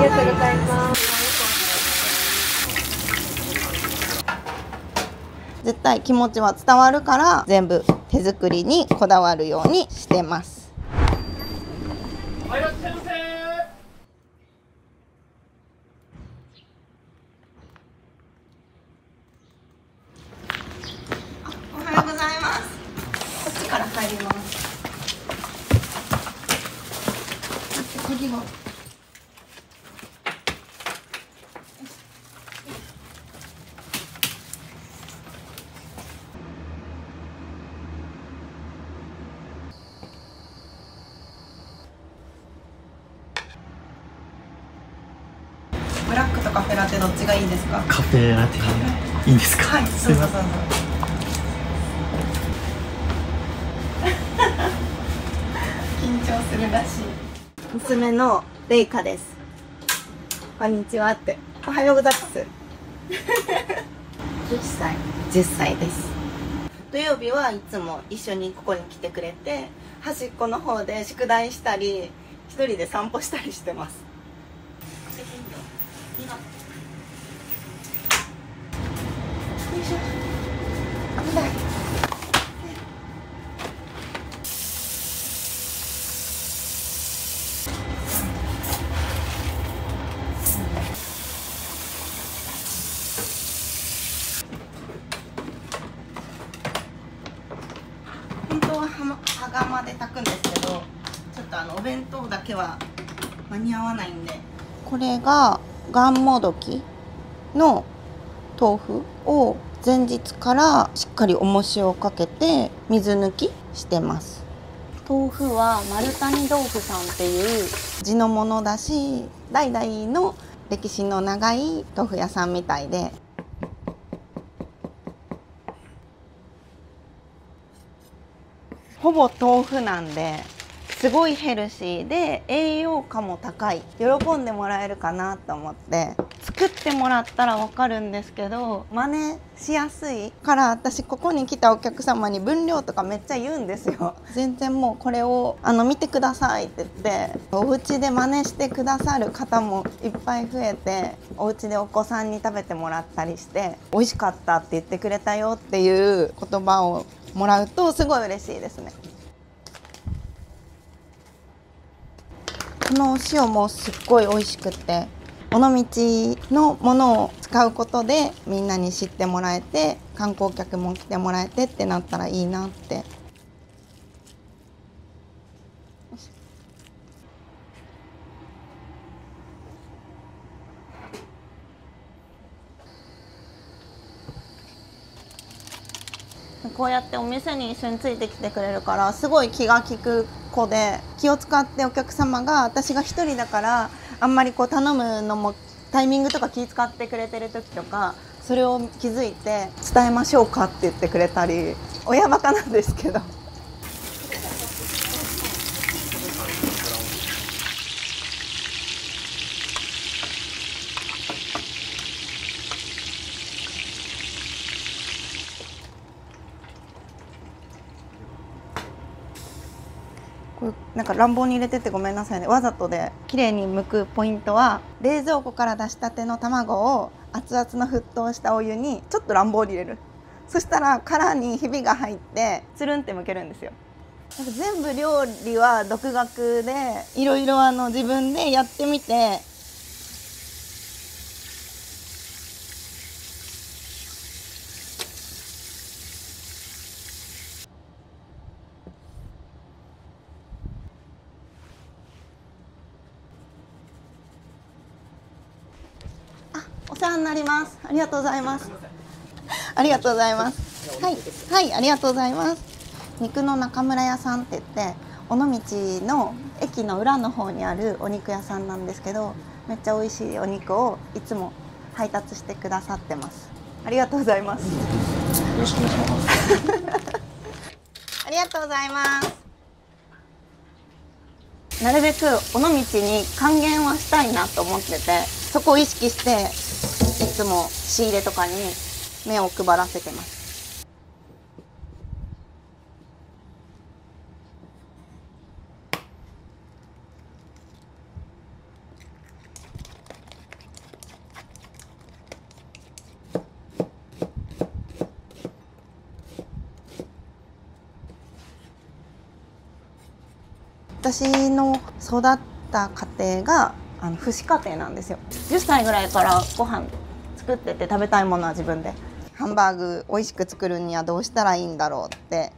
がとうございます。絶対気持ちは伝わるから全部手作りにこだわるようにしてます。いらっしゃいませ。おはようございます。こっちから入ります。鍵が。ブラックとカフェラテどっちがいいですか？カフェラテいいんですか？はい、すいません。緊張するらしい。娘のレイカです。こんにちはって。おはようございます。10歳です。土曜日はいつも一緒にここに来てくれて、端っこの方で宿題したり一人で散歩したりしてます。よいしょ。危ない。本当は羽釜で炊くんですけど、ちょっとお弁当だけは間に合わないんで、これががんもどきの豆腐を前日からしっかり重しをかけて水抜きしてます。豆腐は丸谷豆腐さんっていう地のものだし、代々の歴史の長い豆腐屋さんみたいで、ほぼ豆腐なんですごいヘルシーで栄養価も高い。喜んでもらえるかなと思って作ってもらったら分かるんですけど、真似しやすいから私ここに来たお客様に分量とかめっちゃ言うんですよ。全然もうこれを見てくださいって言ってお家で真似してくださる方もいっぱい増えて、お家でお子さんに食べてもらったりして美味しかったって言ってくれたよっていう言葉をもらうとすごい嬉しいですね。このお塩もすっごい美味しくって、尾道のものを使うことでみんなに知ってもらえて、観光客も来てもらえてってなったらいいなって。こうやってお店に一緒についてきてくれるからすごい気が利く子で、気を使ってお客様が、私が一人だからあんまりこう頼むのもタイミングとか気使ってくれてる時とか、それを気づいて伝えましょうかって言ってくれたり、親バカなんですけど。これなんか乱暴に入れててごめんなさいね。わざとで綺麗に剥くポイントは、冷蔵庫から出したての卵を熱々の沸騰したお湯にちょっと乱暴に入れる。そしたら殻にひびが入ってつるんって剥けるんですよ。なんか全部料理は独学でいろいろ自分でやってみて、お世話になります。ありがとうございます。ありがとうございます。はい、はい、ありがとうございます。肉の中村屋さんって言って、尾道の駅の裏の方にあるお肉屋さんなんですけど、めっちゃ美味しいお肉をいつも配達してくださってます。ありがとうございます。よろしくお願いします。ありがとうございます。なるべく尾道に還元はしたいなと思ってて、そこを意識していつも仕入れとかに目を配らせてます。私の育った家庭が父子家庭なんですよ。10歳ぐらいからご飯作ってて、食べたいものは自分で。ハンバーグ美味しく作るにはどうしたらいいんだろうって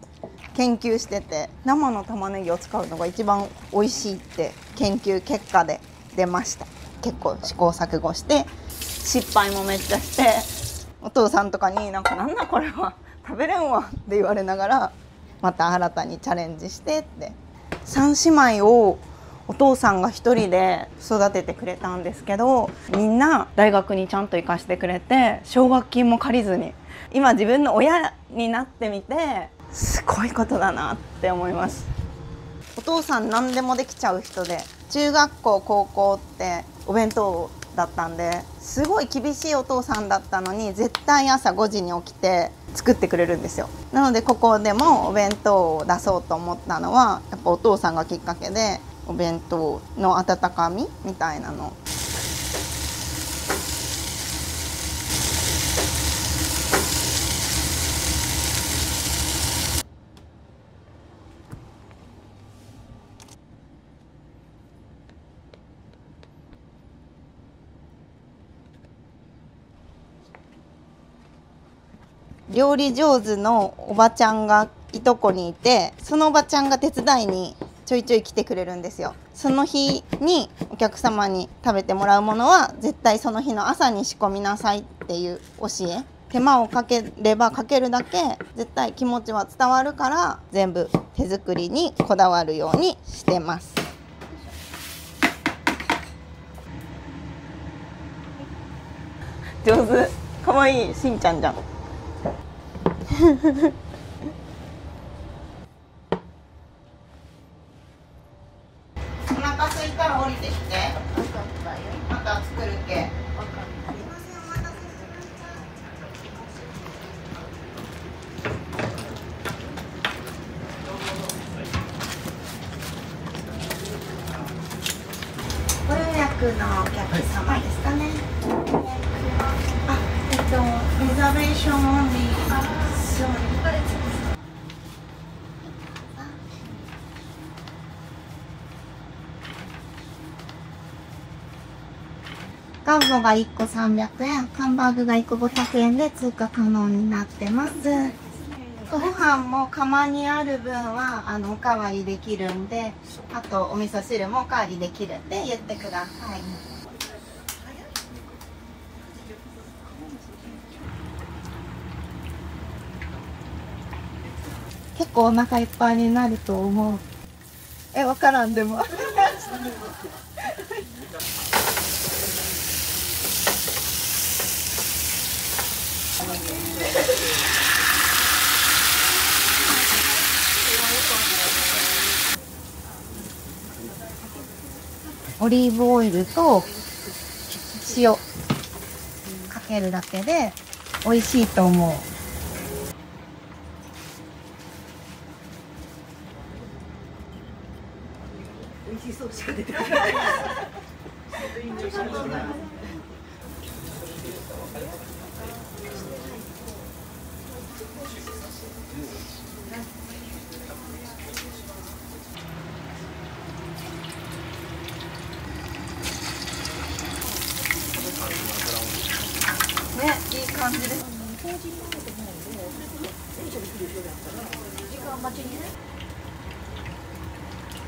研究してて、生の玉ねぎを使うのが一番美味しいって研究結果で出ました。結構試行錯誤して失敗もめっちゃして、お父さんとかになんだこれは食べれんわって言われながら、また新たにチャレンジしてって。3姉妹をお父さんが一人で育ててくれたんですけど、みんな大学にちゃんと行かしてくれて、奨学金も借りずに、今自分の親になってみてすごいことだなって思います。お父さん何でもできちゃう人で、中学校高校ってお弁当だったんで、すごい厳しいお父さんだったのに、絶対朝5時に起きて作ってくれるんですよ。なのでここでもお弁当を出そうと思ったのはやっぱお父さんがきっかけで、お弁当の温かみみたいなの。料理上手のおばちゃんがいとこにいて、そのおばちゃんが手伝いにちょいちょい来てくれるんですよ。その日にお客様に食べてもらうものは絶対その日の朝に仕込みなさいっていう教え。手間をかければかけるだけ絶対気持ちは伝わるから、全部手作りにこだわるようにしてます。上手、かわいいしんちゃんじゃん。お腹空いたら降りてきて。また作るけ。ご予約のお客様ですかね。リザベーションオンリー。ガンボが1個300円、ハンバーグが1個500円で追加可能になってます。ご飯も釜にある分はおかわりできるんで、あとお味噌汁もおかわりできるんで言ってください。結構お腹いっぱいになると思う。わからんでも。オリーブオイルと塩かけるだけで美味しいと思う。美味しそうしか出てこない。ね、いい感じです。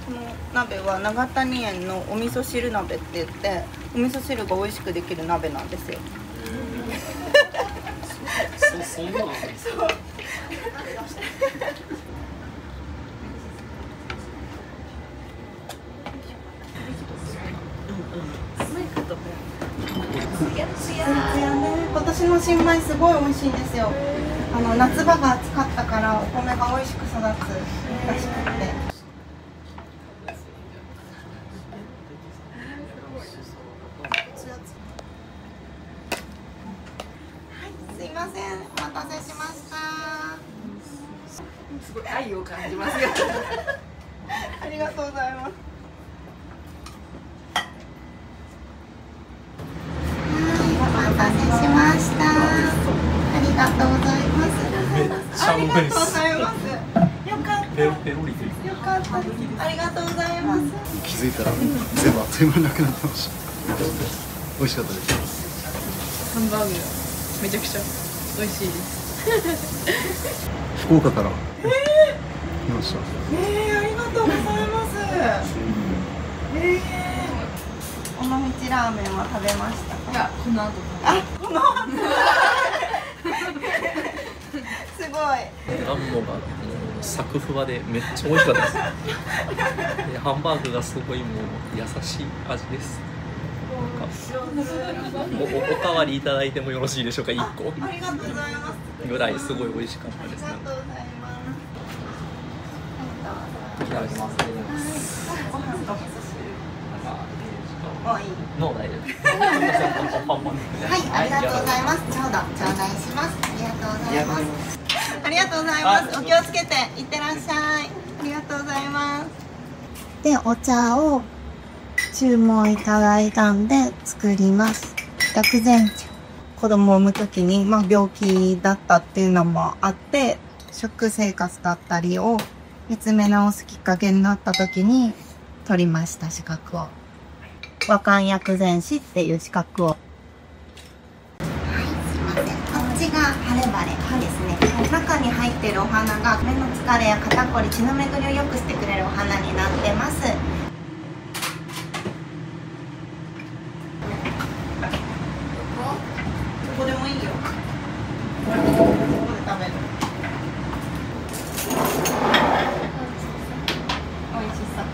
この鍋は長谷園のお味噌汁鍋って言って、お味噌汁が美味しくできる鍋なんですよ。そうなんですか。今年の新米すごい美味しいんですよ。夏場が暑かったからお米が美味しく育つらしくて。すいません、お待たせしました。すごい愛を感じますよ。ありがとうございます。お待たせしました。ありがとうございます。めっちゃうまいです。ありがとうございます。よかった。ペロペロリです。かったです。ありがとうございます。気づいたら全部あっという間になくなってました。美味しかったです。ハンバーグめちゃくちゃ美味しいです。福岡から来ました。ありがとうございます。尾道ラーメンは食べましたか？いや、この後このすごい。ガンモがサクふわでめっちゃ美味しかったですでハンバーグがすごいもう優しい味です。おかわりいただいてもよろしいでしょうか。1個ありがとうございます。ぐらいすごい美味しかったです。ありがとうございます。いただきます。ご飯と味噌汁。もういい。ノー大丈夫。はい、ありがとうございます。ちょうど頂戴します。ありがとうございます。ありがとうございます。お気をつけていってらっしゃい。ありがとうございます。で、お茶を注文いただいたんで作ります。薬膳茶。子供を産むときに、病気だったっていうのもあって、食生活だったりを見つめ直すきっかけになったときに取りました資格を。和漢薬膳師っていう資格を。はい、すいません。こっちがハレバレですね。中に入っているお花が目の疲れや肩こり、血の巡りを良くしてくれるお花になってます。どこでもいいよ。ここで食べる。美味しそう。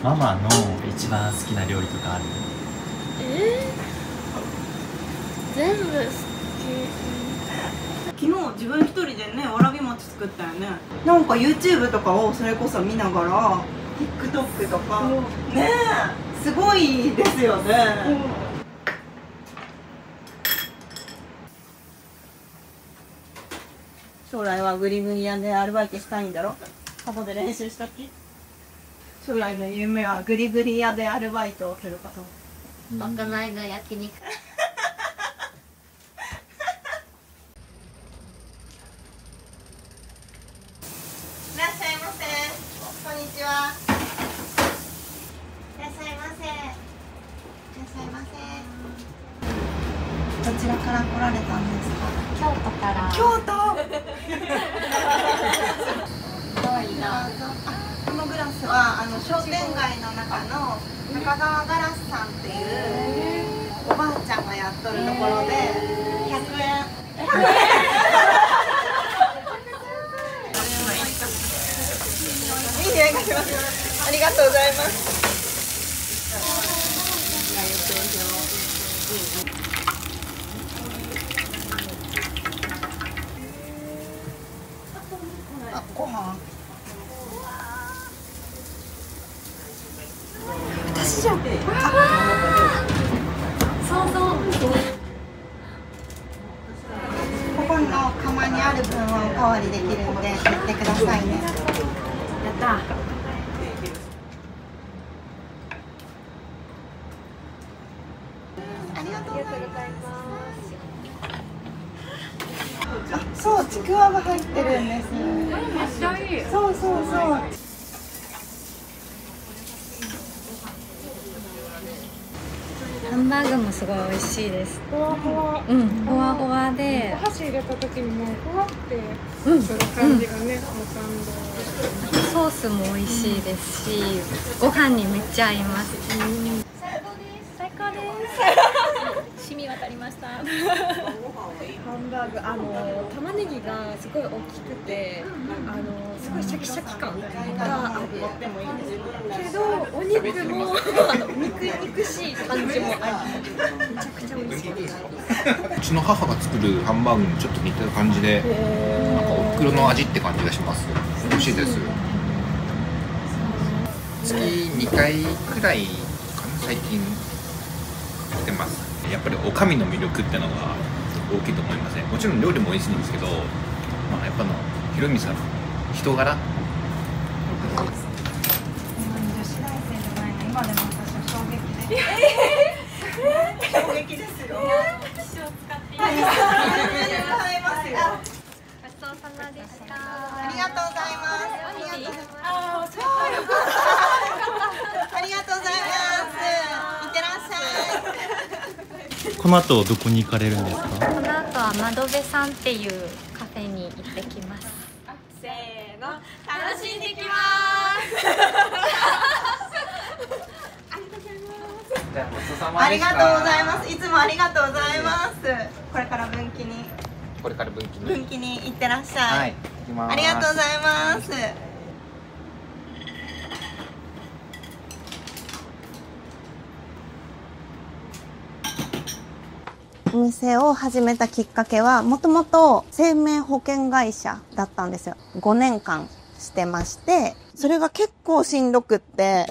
ママの一番好きな料理とかある？全部好昨日自分一人でねわらび餅作ったよね。なんか YouTube とかをそれこそ見ながら TikTok とかねえすごいですよね。将来はグリグリ屋でアルバイトしたいんだろ。ここで練習したっけ。将来の夢はグリグリ屋でアルバイトをすること。き。まかないの焼肉。いらっしゃいませ。こんにちは。いらっしゃいませ。いらっしゃいませ。どちらから来られたんですか？京都から。京都。かわいいな。このグラスは商店街の中の中川ガラスさんっていうおばあちゃんがやっとるところで100円。いい匂いがします。ありがとうございます。あ、ご飯。私じゃん。そうそう。ここの釜にある分はおかわりできるんで言ってくださいね。やった。ありがとうございます。あ、そう、ちくわが入ってるんです。めっちゃいい。そうそうそう。ハンバーグもすごい美味しいです。ふわふわ。うん、ふわふわで、箸入れた時にもふわってする感じがね、もう感ソースも美味しいですし、ご飯にめっちゃ合います。最高です。染み渡りました。動。ハンバーグ、玉ねぎがすごい大きくて、すごいシャキシャキ感がある。けどお肉も肉しい感じもあり、めちゃくちゃ美味しい。うちの母が作るハンバーグにちょっと似てる感じで、なんかお袋の味って感じがします。美味しいです。月2回くらいかな、最近来てます。やっぱりおかみの魅力ってのが大きいと思いますね。もちろん料理も美味しいんですけど、やっぱひろみさんの人柄。女子大生じゃないの、今でも私は衝撃で。衝撃ですよ。気象使っていはい、ありがとうございます。この後どこに行かれるんですか？この後は窓辺さんっていうカフェに行ってきます。せーの、楽しんできますじゃあごちそうさあまでした。りがとうございます。いつもありがとうございます。これから分岐にこれから分岐に。分岐に行ってらっしゃい。はい、行きます。ありがとうございます。お店を始めたきっかけは、もともと生命保険会社だったんですよ。5年間してまして、それが結構しんどくって、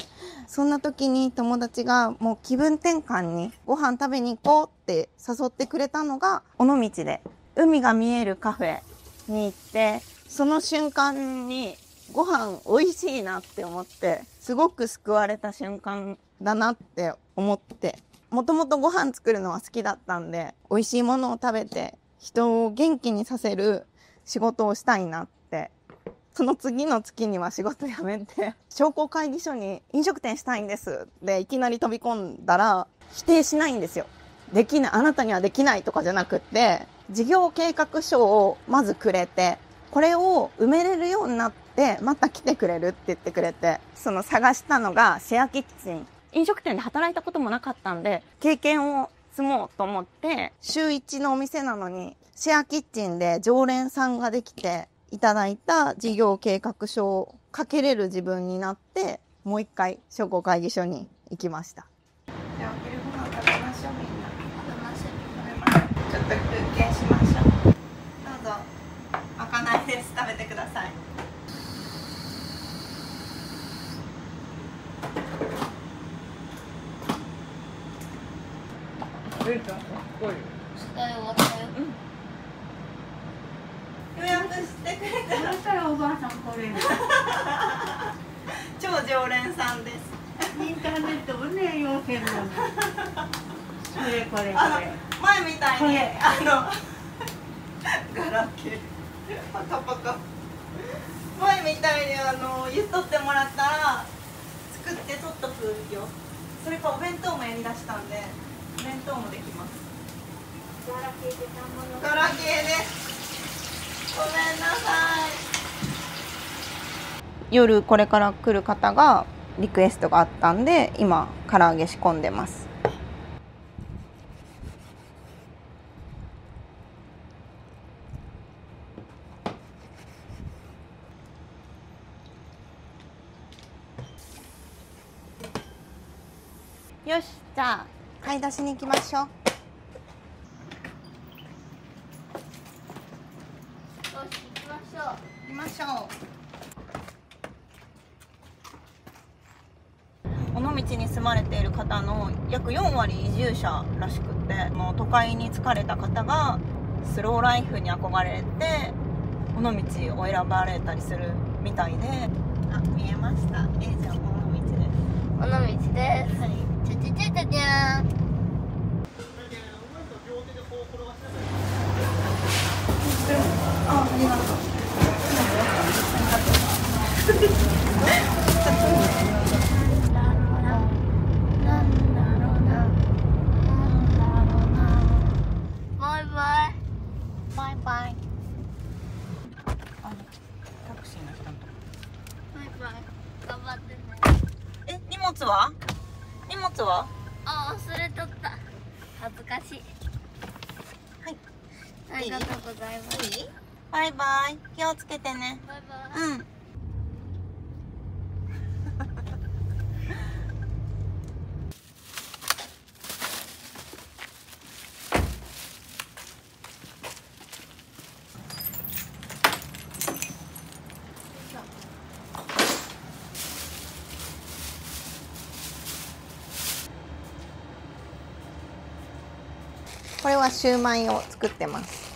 そんな時に友達がもう気分転換にご飯食べに行こうって誘ってくれたのが尾道で、海が見えるカフェに行って、その瞬間にご飯美味しいなって思って、すごく救われた瞬間だなって思って、もともとご飯作るのは好きだったんで、美味しいものを食べて人を元気にさせる仕事をしたいなって。その次の月には仕事辞めて、商工会議所に飲食店したいんですでいきなり飛び込んだら、否定しないんですよ。できない、あなたにはできないとかじゃなくって、事業計画書をまずくれて、これを埋めれるようになってまた来てくれるって言ってくれて、その探したのがシェアキッチン。飲食店で働いたこともなかったんで、経験を積もうと思って、週1のお店なのにシェアキッチンで常連さんができていただいた事業計画書をかけれる自分になって、もう一回商工会議所に行きました。じゃあお昼ご飯食べましょう。みんなちょっと休憩しましょう。どうぞ。まかないです。食べてください。予約してくれたら。したらおばあさん来れる。超常連さんです。インターネットもね、要件も。これこれこれ。前みたいにガラケーパカパカ。前みたいに言っとってもらったら作って取っとくよ。それかお弁当もやりだしたんで、お弁当もできます。ガラケーでガラケーで。ごめんなさい。夜これから来る方がリクエストがあったんで、今唐揚げ仕込んでます。よし、じゃあ買い出しに行きましょう。行きましょう。尾道に住まれている方の約4割移住者らしくって、もう都会に疲れた方がスローライフに憧れて尾道を選ばれたりするみたいで。あ、見えました。じゃあ尾道です。尾道です。はい。ちゃちゃちゃちゃちゃーん。ありがとう。バイバイ。バイバイ。タクシーの人。バイバイ。頑張ってね。荷物は？荷物は？あ、忘れとった。恥ずかしい。はい。ありがとうございます。いい？バイバイ。気をつけてね。バイバイ。うん。これはシューマイを作ってます。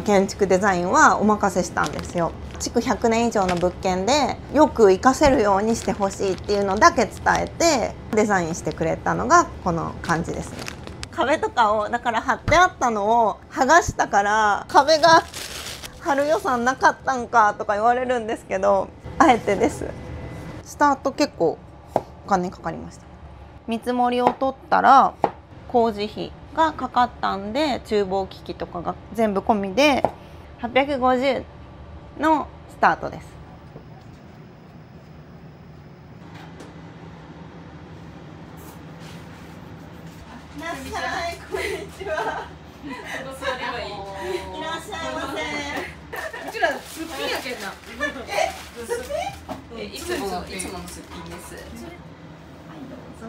建築デザインはお任せしたんですよ。築100年以上の物件でよく活かせるようにしてほしいっていうのだけ伝えてデザインしてくれたのがこの感じですね。壁とかをだから貼ってあったのを剥がしたから壁が貼る予算なかったんかとか言われるんですけど、あえてです。スタート結構お金かかりました。見積もりを取ったら工事費がかかったんで厨房機器とかが全部込みで850のスタートです。いらっしゃい、こんにちは。いらっしゃいませ。うちらすっぴんやけんな。すっぴん？いつものすっぴんです。はい、どうぞ。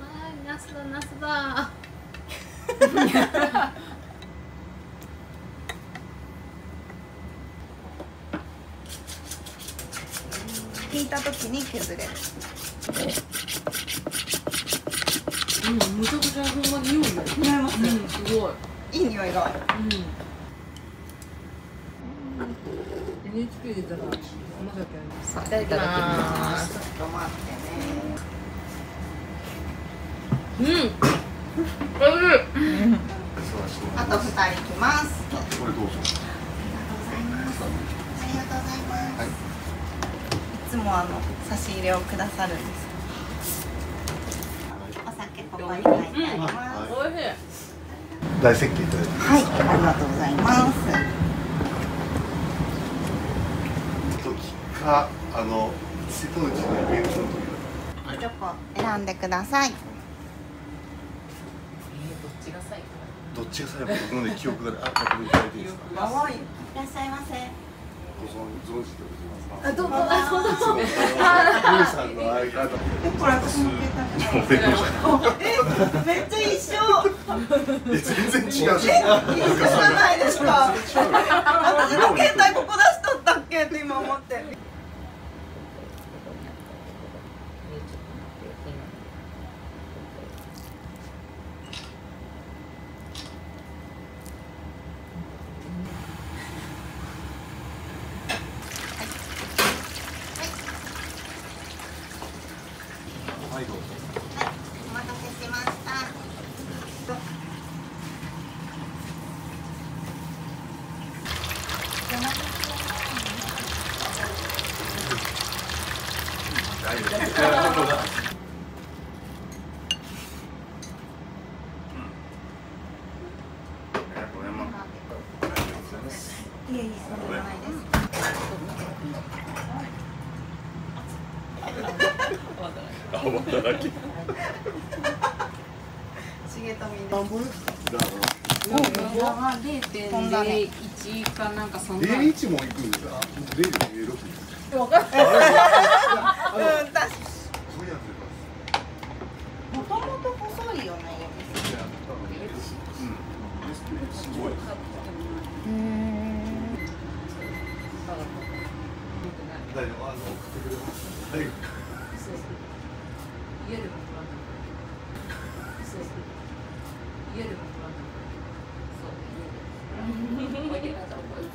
わーい、ナスだナスだ。引いた時に削れる。むちゃくちゃほんまに匂いよ。似合います。すごい。いい匂いがある。NHK でたら甘酒あります。いただきます。ちょっと待ってね。おいしい。あと2人来ます。これどうぞ。ありがとうございます。いつも差し入れをくださるんです。お酒ここに書いてあります。おいしい。大設計いただいて。はい、ありがとうございます。瀬戸内のイベントの時チョコ選んでください。どっちが最後？どっちが最後？僕のね記憶が確認いただいていいですか？いらっしゃいませ。ご存知でございますか？あ、どうも。ルーさんの相方。これ私もめっちゃ一緒。全然違うし。一緒じゃないですか。私の携帯ここ出しとったっけって今思って。はいどうぞ。お待たせしました。いえいえ、そんなないです。泡だらけ。重富何本ですか？は0.01かなんかそんな。0.1もいくんですか？0.06です。わかる。確かに。そういうやつもともと細いよね。すごい。大丈夫。送ってくれます。はい。家でも取らない。そう。家でも取らない。そう。家で。おいでなさい。おいで。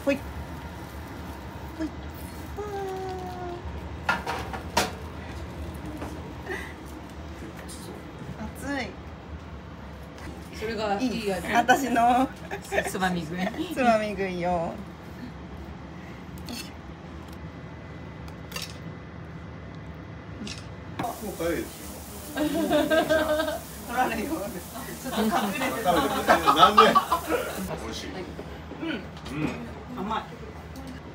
ほい。ほい。熱い。それがいい味。私のつまみ食い。つまみ食いよ。もう帰るですよ。取られるようです。ちょっと隠れてた。なんで？美味しい。甘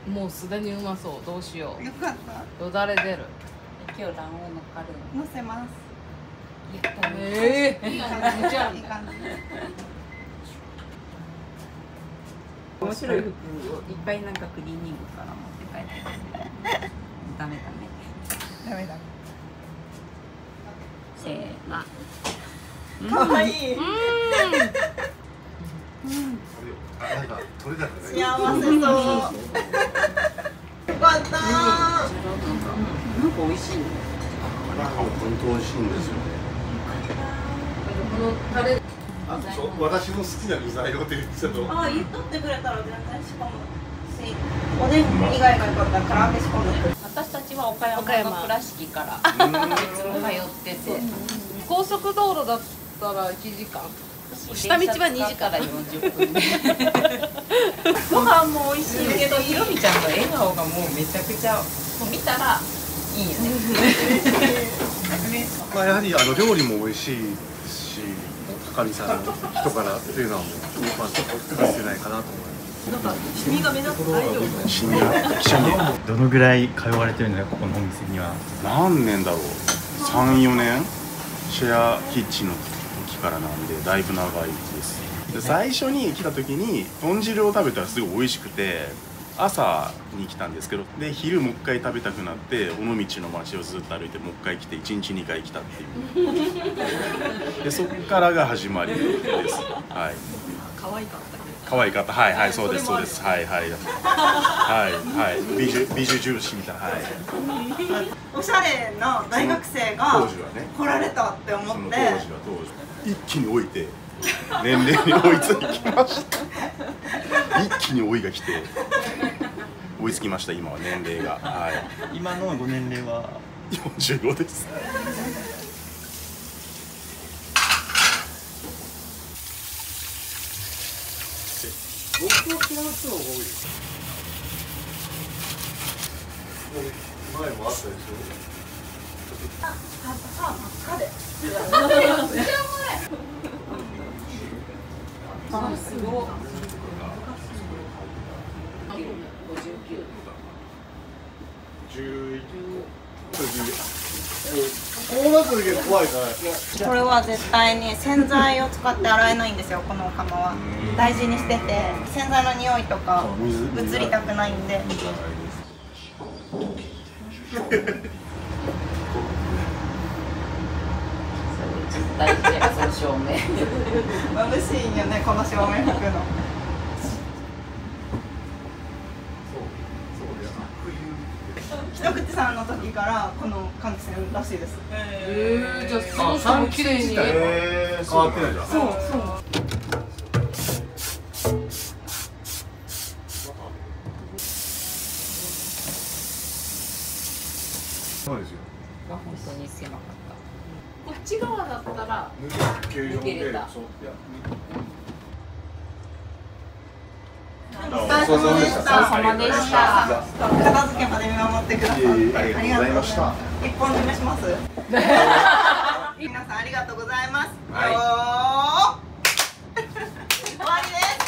い。もうすでにうまそう。どうしよう。よかった。よだれ出る。今日卵黄乗っかる乗せます。いい感じ。じゃあいい感じ。面白い服をいっぱいなんかクリーニングから持って帰ってますねダメダメだ。せーの可愛い。なんか取れたからね。幸せそうよかったー。なんか美味しいね。本当美味しいんですよね。このタレ。私の好きな具材をって言ってたと。ああ、言っとってくれたら全然仕込むし、おでん以外が良かったら唐揚げ仕込む。私たちは岡山の倉敷からいつも通ってて、高速道路だったら1時間。下道は2時から40分でご飯も美味しいけど、ひろみちゃんの笑顔がもうめちゃくちゃ、もう見たらいいよね。まあやはり料理も美味しいし、高見さんの人柄っていうのはもうまあ欠かせないかなと思います。なんかシミが目立つ大丈夫？シミがどのぐらい通われてるんですか、ここのお店には。何年だろう。3、4年シェアキッチンの時からなんでだいぶ長いです。で最初に来た時に豚汁を食べたらすごい美味しくて、朝に来たんですけど、で昼もう一回食べたくなって尾道の街をずっと歩いてもう一回来て1日2回来たっていうでそっからが始まりです。はい、可愛かった。可愛かった。はいはい、そうですそうです。はいはいはいはい、美女重視みたいな。はい、おしゃれな大学生が当時はね来られたって思って、その当時一気に老いて年齢に追いつきました一気に老いが来て追いつきました。今は年齢が、はい、今のご年齢は45です。僕は嫌う人が多い。前もあったでしょ。すごい。こうなった時が怖いから。これは絶対に洗剤を使って洗えないんですよ。このお釜は大事にしてて、洗剤の匂いとか移りたくないんで。大事や、その照明。眩しいんよね、この照明吹くの。一口さんの時からこの換気扇らしいです。じゃあその人も綺麗に。変わってないじゃん。そうそう。そうですよ。本当に狭かった。こっち側だったら抜けれた。お疲れ様でした。片付けまで見守ってくださってありがとうございました。一本締めします。皆さんありがとうございます。終わりです。終わりです。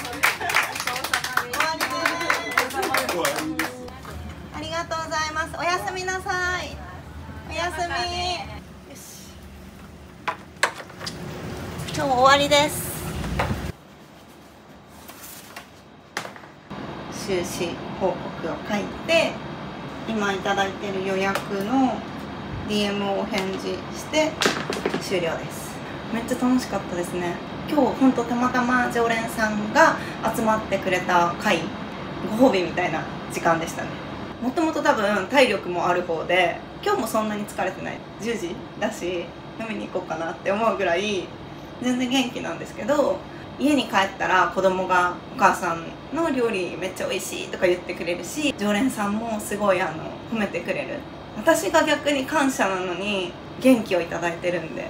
ありがとうございます。おやすみなさい。おやすみ。よし。今日も終わりです。収支報告を書いて、今いただいている予約の DM をお返事して終了です。めっちゃ楽しかったですね。今日ほんとたまたま常連さんが集まってくれた会、ご褒美みたいな時間でしたね。もともと多分体力もある方で、今日もそんなに疲れてない、10時だし飲みに行こうかなって思うぐらい全然元気なんですけど、家に帰ったら子供がお母さんの料理めっちゃ美味しいとか言ってくれるし、常連さんもすごい褒めてくれる。私が逆に感謝なのに元気をいただいてるんで、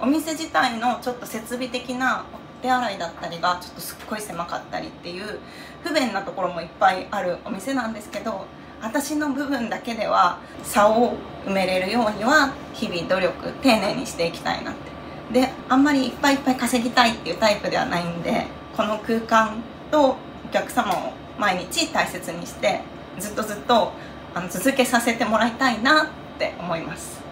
お店自体のちょっと設備的なお手洗いだったりがちょっとすっごい狭かったりっていう不便なところもいっぱいあるお店なんですけど、私の部分だけでは差を埋めれるようには日々努力丁寧にしていきたいなって。で、あんまりいっぱいいっぱい稼ぎたいっていうタイプではないんで、この空間とお客様を毎日大切にしてずっと続けさせてもらいたいなって思います。